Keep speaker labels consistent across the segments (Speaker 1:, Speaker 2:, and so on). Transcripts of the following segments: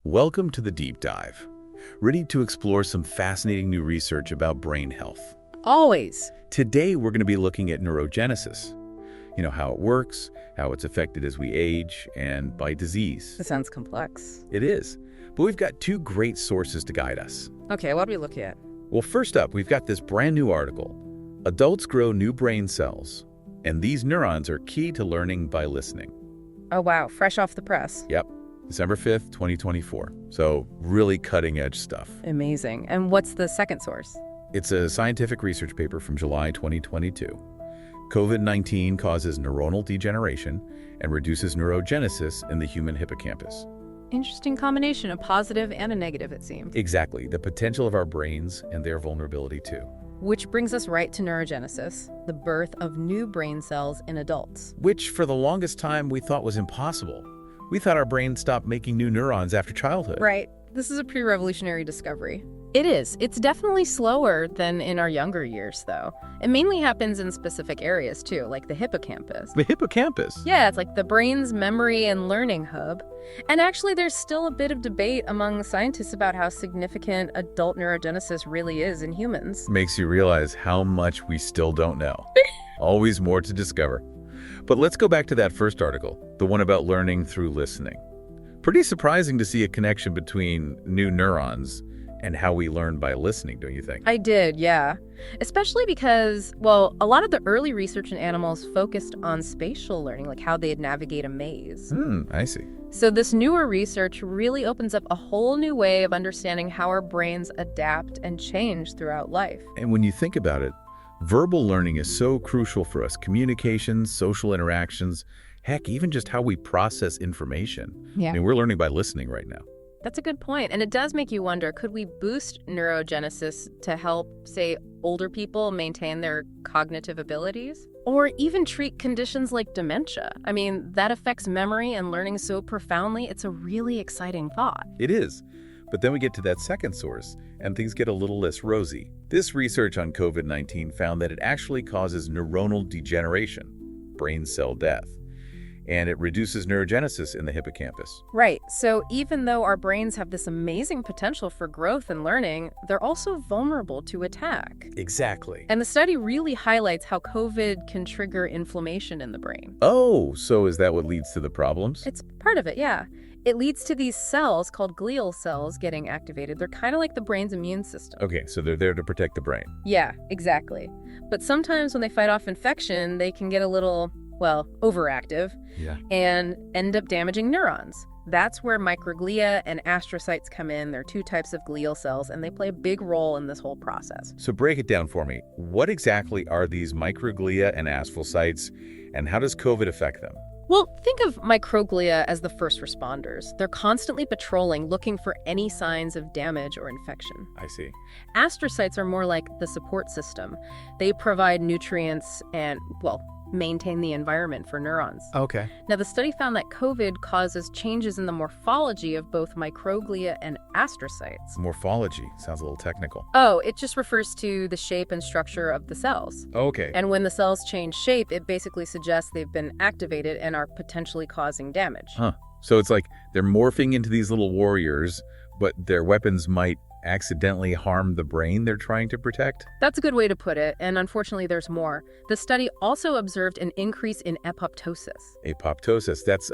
Speaker 1: Welcome to the Deep Dive. Ready to explore some fascinating new research about brain health.
Speaker 2: Always.
Speaker 1: Today, we're going to be looking at neurogenesis. How it works, how it's affected as we age, and by disease.
Speaker 2: That sounds complex.
Speaker 1: It is. But we've got two great sources to guide us.
Speaker 2: Okay, what are we looking at?
Speaker 1: Well, first up, we've got this brand new article. Adults grow new brain cells, and these neurons are key to learning by listening.
Speaker 2: Oh, wow. Fresh off the press.
Speaker 1: Yep. December 5th, 2024. So really cutting-edge stuff.
Speaker 2: Amazing. And what's the second source?
Speaker 1: It's a scientific research paper from July 2022. COVID-19 causes neuronal degeneration and reduces neurogenesis in the human hippocampus.
Speaker 2: Interesting combination, a positive and a negative, it seems.
Speaker 1: Exactly, the potential of our brains and their vulnerability too.
Speaker 2: Which brings us right to neurogenesis, the birth of new brain cells in adults.
Speaker 1: Which, for the longest time, we thought was impossible. We thought our brains stopped making new neurons after childhood.
Speaker 2: Right. This is a pretty revolutionary discovery. It is. It's definitely slower than in our younger years, though. It mainly happens in specific areas, too, like the hippocampus.
Speaker 1: The hippocampus?
Speaker 2: Yeah, it's like the brain's memory and learning hub. And actually, there's still a bit of debate among scientists about how significant adult neurogenesis really is in humans.
Speaker 1: Makes you realize how much we still don't know. Always more to discover. But let's go back to that first article, the one about learning through listening. Pretty surprising to see a connection between new neurons and how we learn by listening, don't you think?
Speaker 2: I did, yeah. Especially because, well, a lot of the early research in animals focused on spatial learning, like how they'd navigate a maze.
Speaker 1: I see.
Speaker 2: So this newer research really opens up a whole new way of understanding how our brains adapt and change throughout life.
Speaker 1: And when you think about it, verbal learning is so crucial for us. Communications, social interactions, heck, even just how we process information.
Speaker 2: Yeah.
Speaker 1: I mean, we're learning by listening right now.
Speaker 2: That's a good point. And it does make you wonder, could we boost neurogenesis to help, say, older people maintain their cognitive abilities? Or even treat conditions like dementia? I mean, that affects memory and learning so profoundly. It's a really exciting thought.
Speaker 1: It is. But then we get to that second source, and things get a little less rosy. This research on COVID-19 found that it actually causes neuronal degeneration, brain cell death, and it reduces neurogenesis in the hippocampus.
Speaker 2: Right. So even though our brains have this amazing potential for growth and learning, they're also vulnerable to attack.
Speaker 1: Exactly.
Speaker 2: And the study really highlights how COVID can trigger inflammation in the brain.
Speaker 1: Oh, so is that what leads to the problems?
Speaker 2: It's part of it, yeah. It leads to these cells called glial cells getting activated. They're kind of like the brain's immune system.
Speaker 1: Okay, so they're there to protect the brain.
Speaker 2: Yeah, exactly. But sometimes when they fight off infection, they can get a little, well, overactive and end up damaging neurons. That's where microglia and astrocytes come in. They're two types of glial cells, and they play a big role in this whole process.
Speaker 1: So break it down for me. What exactly are these microglia and astrocytes, and how does COVID affect them?
Speaker 2: Well, think of microglia as the first responders. They're constantly patrolling, looking for any signs of damage or infection.
Speaker 1: I see.
Speaker 2: Astrocytes are more like the support system. They provide nutrients and, well, maintain the environment for neurons.
Speaker 1: Okay.
Speaker 2: Now, the study found that COVID causes changes in the morphology of both microglia and astrocytes.
Speaker 1: Morphology sounds a little technical.
Speaker 2: Oh, it just refers to the shape and structure of the cells.
Speaker 1: Okay.
Speaker 2: And when the cells change shape, it basically suggests they've been activated and are potentially causing damage.
Speaker 1: Huh. So it's like they're morphing into these little warriors, but their weapons might accidentally harm the brain they're trying to protect?
Speaker 2: That's a good way to put it, and unfortunately there's more. The study also observed an increase in apoptosis.
Speaker 1: Apoptosis, that's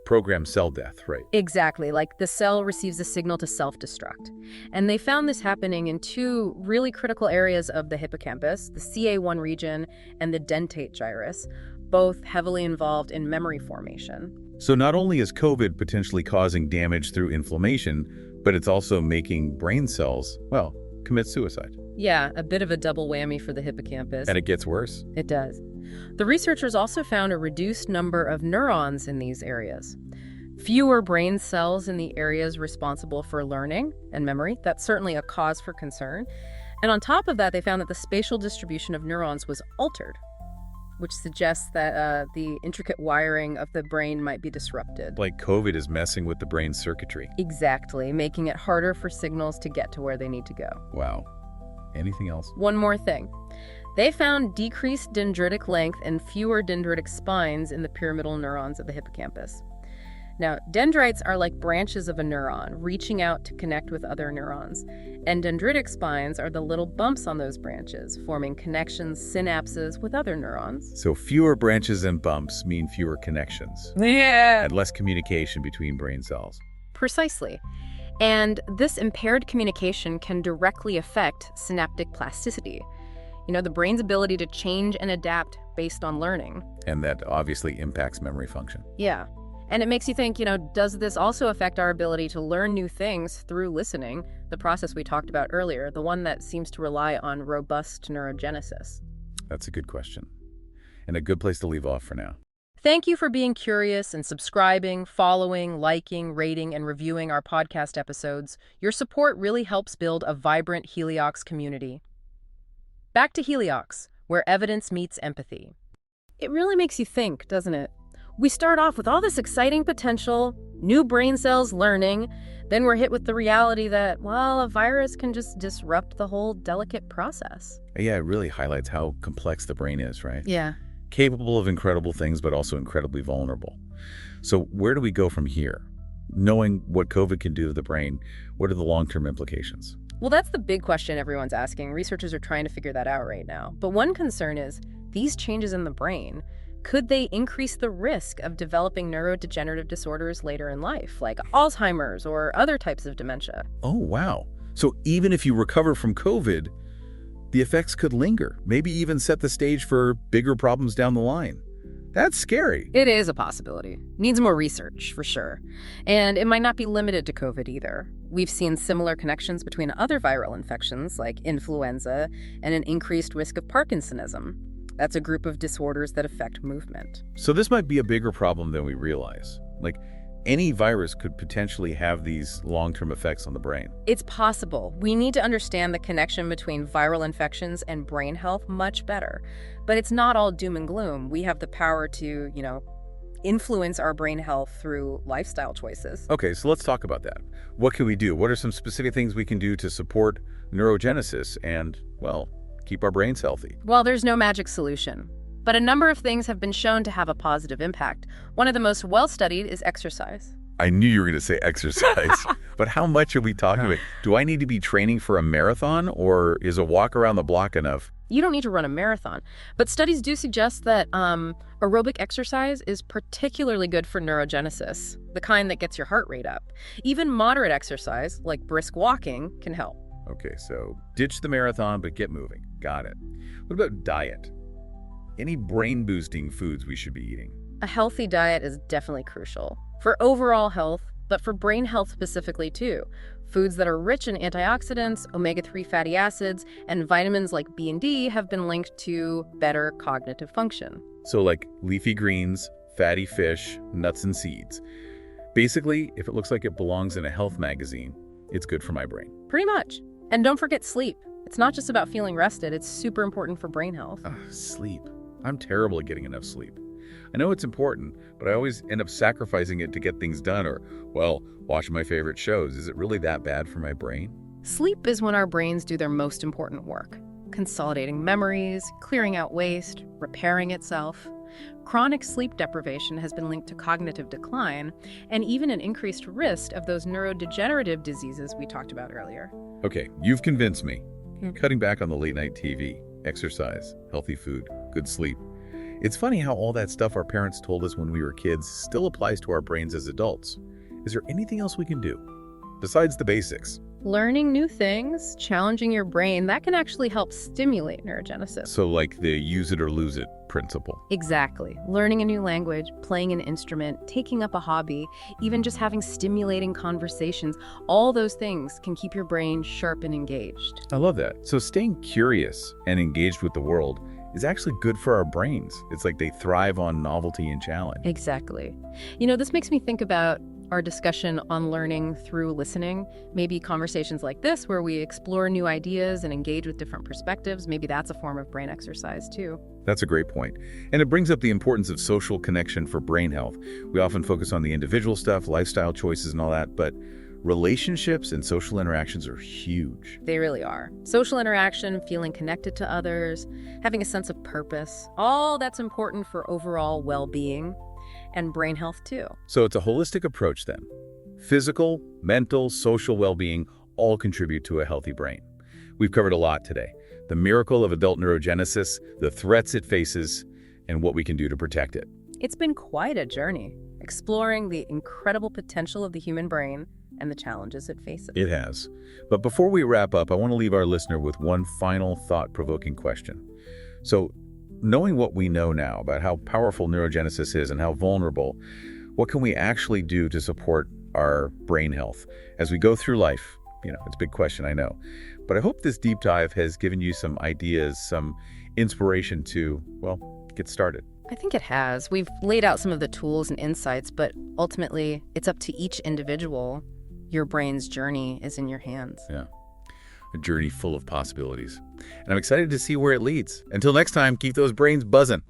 Speaker 1: programmed cell death, right?
Speaker 2: Exactly, like the cell receives a signal to self-destruct. And they found this happening in two really critical areas of the hippocampus, the CA1 region and the dentate gyrus, both heavily involved in memory formation.
Speaker 1: So not only is COVID potentially causing damage through inflammation, but it's also making brain cells, well, commit suicide.
Speaker 2: Yeah, a bit of a double whammy for the hippocampus.
Speaker 1: And it gets worse.
Speaker 2: It does. The researchers also found a reduced number of neurons in these areas. Fewer brain cells in the areas responsible for learning and memory. That's certainly a cause for concern. And on top of that, they found that the spatial distribution of neurons was altered, which suggests that the intricate wiring of the brain might be disrupted.
Speaker 1: Like COVID is messing with the brain's circuitry.
Speaker 2: Exactly, making it harder for signals to get to where they need to go.
Speaker 1: Wow. Anything else?
Speaker 2: One more thing. They found decreased dendritic length and fewer dendritic spines in the pyramidal neurons of the hippocampus. Now, dendrites are like branches of a neuron, reaching out to connect with other neurons. And dendritic spines are the little bumps on those branches, forming connections, synapses with other neurons.
Speaker 1: So fewer branches and bumps mean fewer connections.
Speaker 2: Yeah.
Speaker 1: And less communication between brain cells.
Speaker 2: Precisely. And this impaired communication can directly affect synaptic plasticity. The brain's ability to change and adapt based on learning.
Speaker 1: And that obviously impacts memory function.
Speaker 2: Yeah. And it makes you think, does this also affect our ability to learn new things through listening, the process we talked about earlier, the one that seems to rely on robust neurogenesis?
Speaker 1: That's a good question. And a good place to leave off for now.
Speaker 2: Thank you for being curious and subscribing, following, liking, rating, and reviewing our podcast episodes. Your support really helps build a vibrant Heliox community. Back to Heliox, where evidence meets empathy. It really makes you think, doesn't it? We start off with all this exciting potential, new brain cells learning, then we're hit with the reality that, well, a virus can just disrupt the whole delicate process.
Speaker 1: Yeah, it really highlights how complex the brain is, right?
Speaker 2: Yeah.
Speaker 1: Capable of incredible things, but also incredibly vulnerable. So where do we go from here? Knowing what COVID can do to the brain, what are the long-term implications?
Speaker 2: Well, that's the big question everyone's asking. Researchers are trying to figure that out right now. But one concern is these changes in the brain, could they increase the risk of developing neurodegenerative disorders later in life, like Alzheimer's or other types of dementia?
Speaker 1: Oh, wow. So even if you recover from COVID, the effects could linger, maybe even set the stage for bigger problems down the line. That's scary.
Speaker 2: It is a possibility. Needs more research, for sure. And it might not be limited to COVID either. We've seen similar connections between other viral infections, like influenza, and an increased risk of Parkinsonism. That's a group of disorders that affect movement.
Speaker 1: So this might be a bigger problem than we realize. Like, any virus could potentially have these long-term effects on the brain.
Speaker 2: It's possible. We need to understand the connection between viral infections and brain health much better. But it's not all doom and gloom. We have the power to, influence our brain health through lifestyle choices.
Speaker 1: Okay, so let's talk about that. What can we do? What are some specific things we can do to support neurogenesis and, well, keep our brains healthy?
Speaker 2: Well, there's no magic solution. But a number of things have been shown to have a positive impact. One of the most well-studied is exercise.
Speaker 1: I knew you were going to say exercise. But how much are we talking about? Do I need to be training for a marathon, or is a walk around the block enough?
Speaker 2: You don't need to run a marathon. But studies do suggest that aerobic exercise is particularly good for neurogenesis, the kind that gets your heart rate up. Even moderate exercise, like brisk walking, can help.
Speaker 1: Okay, so ditch the marathon, but get moving. Got it. What about diet? Any brain-boosting foods we should be eating?
Speaker 2: A healthy diet is definitely crucial for overall health, but for brain health specifically too. Foods that are rich in antioxidants, omega-3 fatty acids, and vitamins like B and D have been linked to better cognitive function.
Speaker 1: So like leafy greens, fatty fish, nuts and seeds. Basically, if it looks like it belongs in a health magazine, it's good for my brain.
Speaker 2: Pretty much. And don't forget sleep. It's not just about feeling rested, it's super important for brain health.
Speaker 1: Sleep. I'm terrible at getting enough sleep. I know it's important, but I always end up sacrificing it to get things done or, well, watching my favorite shows. Is it really that bad for my brain?
Speaker 2: Sleep is when our brains do their most important work, consolidating memories, clearing out waste, repairing itself. Chronic sleep deprivation has been linked to cognitive decline and even an increased risk of those neurodegenerative diseases we talked about earlier.
Speaker 1: Okay, you've convinced me. Cutting back on the late-night TV, exercise, healthy food, good sleep. It's funny how all that stuff our parents told us when we were kids still applies to our brains as adults. Is there anything else we can do besides the basics?
Speaker 2: Learning new things, challenging your brain, that can actually help stimulate neurogenesis.
Speaker 1: So like the use it or lose it principle.
Speaker 2: Exactly. Learning a new language, playing an instrument, taking up a hobby, even just having stimulating conversations, all those things can keep your brain sharp and engaged.
Speaker 1: I love that. So staying curious and engaged with the world is actually good for our brains. It's like they thrive on novelty and challenge.
Speaker 2: Exactly. This makes me think about our discussion on learning through listening. Maybe conversations like this where we explore new ideas and engage with different perspectives. Maybe that's a form of brain exercise too.
Speaker 1: That's a great point. And it brings up the importance of social connection for brain health. We often focus on the individual stuff, lifestyle choices and all that, but relationships and social interactions are huge.
Speaker 2: They really are. Social interaction, feeling connected to others, having a sense of purpose, all that's important for overall well-being. and brain health too.
Speaker 1: So it's a holistic approach then. Physical, mental, social well-being all contribute to a healthy brain. We've covered a lot today. The miracle of adult neurogenesis, the threats it faces, and what we can do to protect it.
Speaker 2: It's been quite a journey, exploring the incredible potential of the human brain and the challenges it faces.
Speaker 1: It has. But before we wrap up, I want to leave our listener with one final thought-provoking question. So, knowing what we know now about how powerful neurogenesis is and how vulnerable, what can we actually do to support our brain health as we go through life? It's a big question, I know. But I hope this deep dive has given you some ideas, some inspiration to, get started.
Speaker 2: I think it has. We've laid out some of the tools and insights, but ultimately, it's up to each individual. Your brain's journey is in your hands.
Speaker 1: Yeah. A journey full of possibilities. And I'm excited to see where it leads. Until next time, keep those brains buzzing.